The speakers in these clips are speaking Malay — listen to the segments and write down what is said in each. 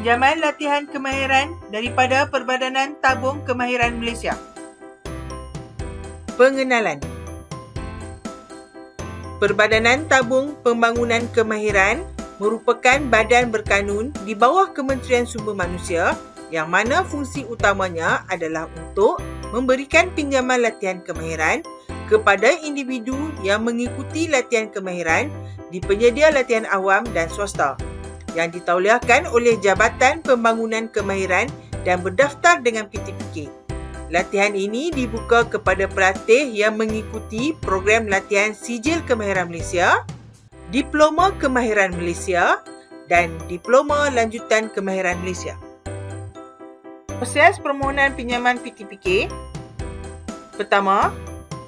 Pinjaman latihan kemahiran daripada Perbadanan Tabung Kemahiran Malaysia. Pengenalan. Perbadanan Tabung Pembangunan Kemahiran merupakan badan berkanun di bawah Kementerian Sumber Manusia yang mana fungsi utamanya adalah untuk memberikan pinjaman latihan kemahiran kepada individu yang mengikuti latihan kemahiran di penyedia latihan awam dan swasta yang ditauliahkan oleh Jabatan Pembangunan Kemahiran dan berdaftar dengan PTPK. Latihan ini dibuka kepada pelatih yang mengikuti program latihan Sijil Kemahiran Malaysia, Diploma Kemahiran Malaysia dan Diploma Lanjutan Kemahiran Malaysia. Proses permohonan pinjaman PTPK. Pertama,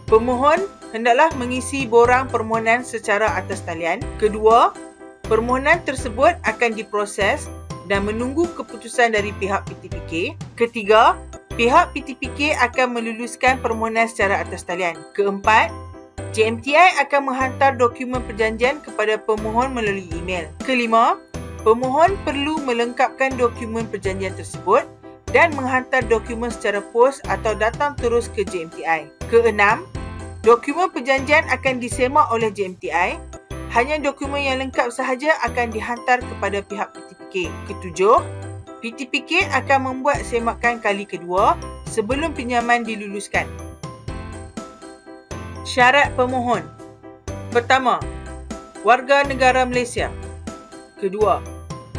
pemohon hendaklah mengisi borang permohonan secara atas talian. Kedua, permohonan tersebut akan diproses dan menunggu keputusan dari pihak PTPK. Ketiga, pihak PTPK akan meluluskan permohonan secara atas talian. Keempat, JMTI akan menghantar dokumen perjanjian kepada pemohon melalui email. Kelima, pemohon perlu melengkapkan dokumen perjanjian tersebut dan menghantar dokumen secara pos atau datang terus ke JMTI. Keenam, dokumen perjanjian akan disemak oleh JMTI. Hanya dokumen yang lengkap sahaja akan dihantar kepada pihak PTPK. Ketujuh, PTPK akan membuat semakan kali kedua sebelum pinjaman diluluskan. Syarat pemohon. Pertama, warga negara Malaysia. Kedua,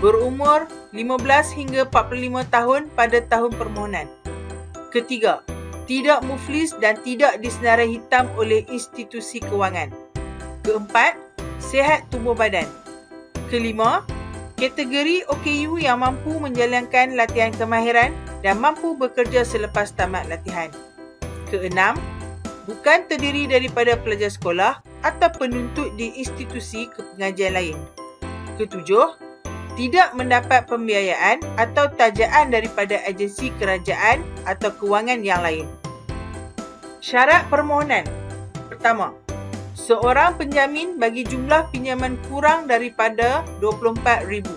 berumur 15 hingga 45 tahun pada tahun permohonan. Ketiga, tidak muflis dan tidak disenarai hitam oleh institusi kewangan. Keempat, sihat tubuh badan. Kelima, kategori OKU yang mampu menjalankan latihan kemahiran dan mampu bekerja selepas tamat latihan. Keenam, bukan terdiri daripada pelajar sekolah atau penuntut di institusi kepengajian lain. Ketujuh, tidak mendapat pembiayaan atau tajaan daripada agensi kerajaan atau kewangan yang lain. Syarat permohonan. Pertama, seorang penjamin bagi jumlah pinjaman kurang daripada RM24,000.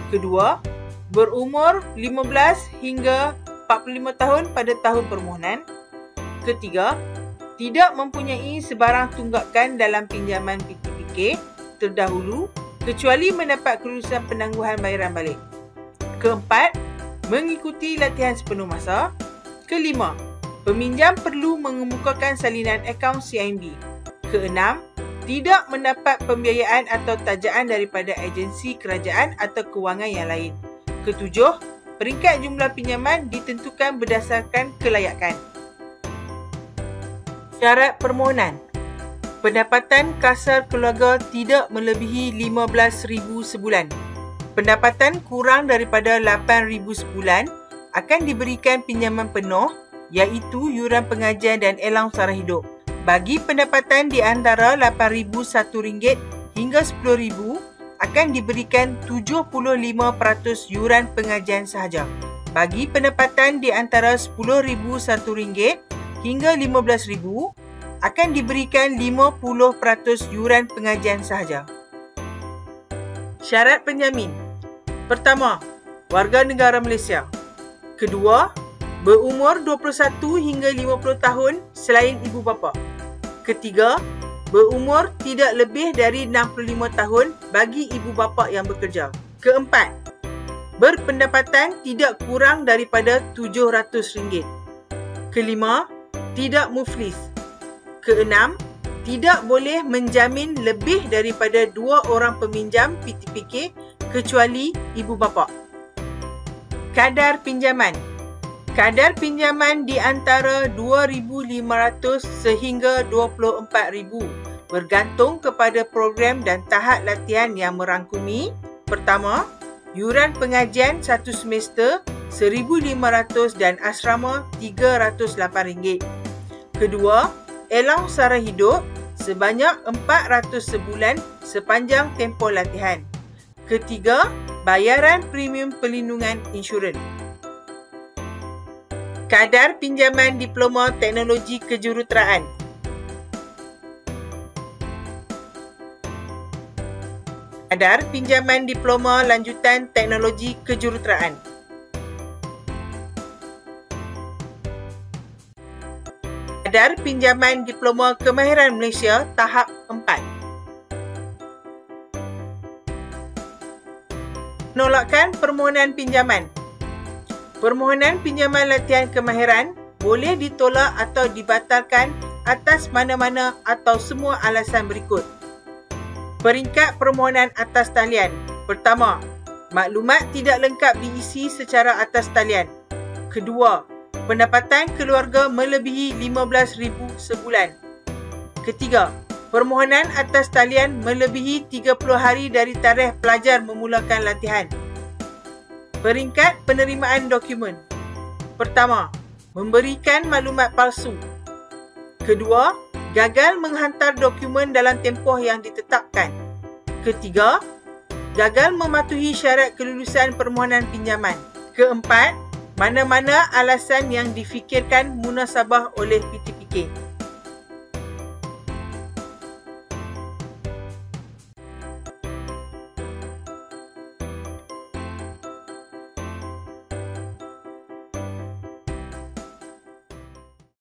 Kedua, berumur 15 hingga 45 tahun pada tahun permohonan. Ketiga, tidak mempunyai sebarang tunggakan dalam pinjaman PTPK terdahulu kecuali mendapat kelulusan penangguhan bayaran balik. Keempat, mengikuti latihan sepenuh masa. Kelima, peminjam perlu mengemukakan salinan akaun CIMB. Keenam, tidak mendapat pembiayaan atau tajaan daripada agensi kerajaan atau kewangan yang lain. Ketujuh, peringkat jumlah pinjaman ditentukan berdasarkan kelayakan. Syarat permohonan. Pendapatan kasar keluarga tidak melebihi RM15,000 sebulan. Pendapatan kurang daripada RM8,000 sebulan akan diberikan pinjaman penuh iaitu yuran pengajian dan elang sara hidup. Bagi pendapatan di antara RM8,001 hingga RM10,000 akan diberikan 75% yuran pengajian sahaja. Bagi pendapatan di antara RM10,001 hingga RM15,000 akan diberikan 50% yuran pengajian sahaja. Syarat penjamin. Pertama, warga negara Malaysia. Kedua, berumur 21 hingga 50 tahun selain ibu bapa. Ketiga, berumur tidak lebih dari 65 tahun bagi ibu bapa yang bekerja. Keempat, berpendapatan tidak kurang daripada RM700. Kelima, tidak muflis. Keenam, tidak boleh menjamin lebih daripada 2 orang peminjam PTPK kecuali ibu bapa. Kadar pinjaman. Kadar pinjaman di antara RM2,500 sehingga RM24,000 bergantung kepada program dan tahap latihan yang merangkumi. Pertama, yuran pengajian 1 semester RM1,500 dan asrama RM308. Kedua, elang sara hidup sebanyak RM400 sebulan sepanjang tempoh latihan. Ketiga, bayaran premium perlindungan insurans. Kadar pinjaman Diploma Teknologi Kejuruteraan. Kadar pinjaman diploma lanjutan teknologi kejuruteraan. Kadar pinjaman diploma kemahiran Malaysia tahap 4. Penolakan permohonan pinjaman. Permohonan pinjaman latihan kemahiran boleh ditolak atau dibatalkan atas mana-mana atau semua alasan berikut. Peringkat permohonan atas talian. Pertama, maklumat tidak lengkap diisi secara atas talian. Kedua, pendapatan keluarga melebihi RM15,000 sebulan. Ketiga, permohonan atas talian melebihi 30 hari dari tarikh pelajar memulakan latihan. Peringkat penerimaan dokumen. Pertama, memberikan maklumat palsu. Kedua, gagal menghantar dokumen dalam tempoh yang ditetapkan. Ketiga, gagal mematuhi syarat kelulusan permohonan pinjaman. Keempat, mana-mana alasan yang difikirkan munasabah oleh PTPK.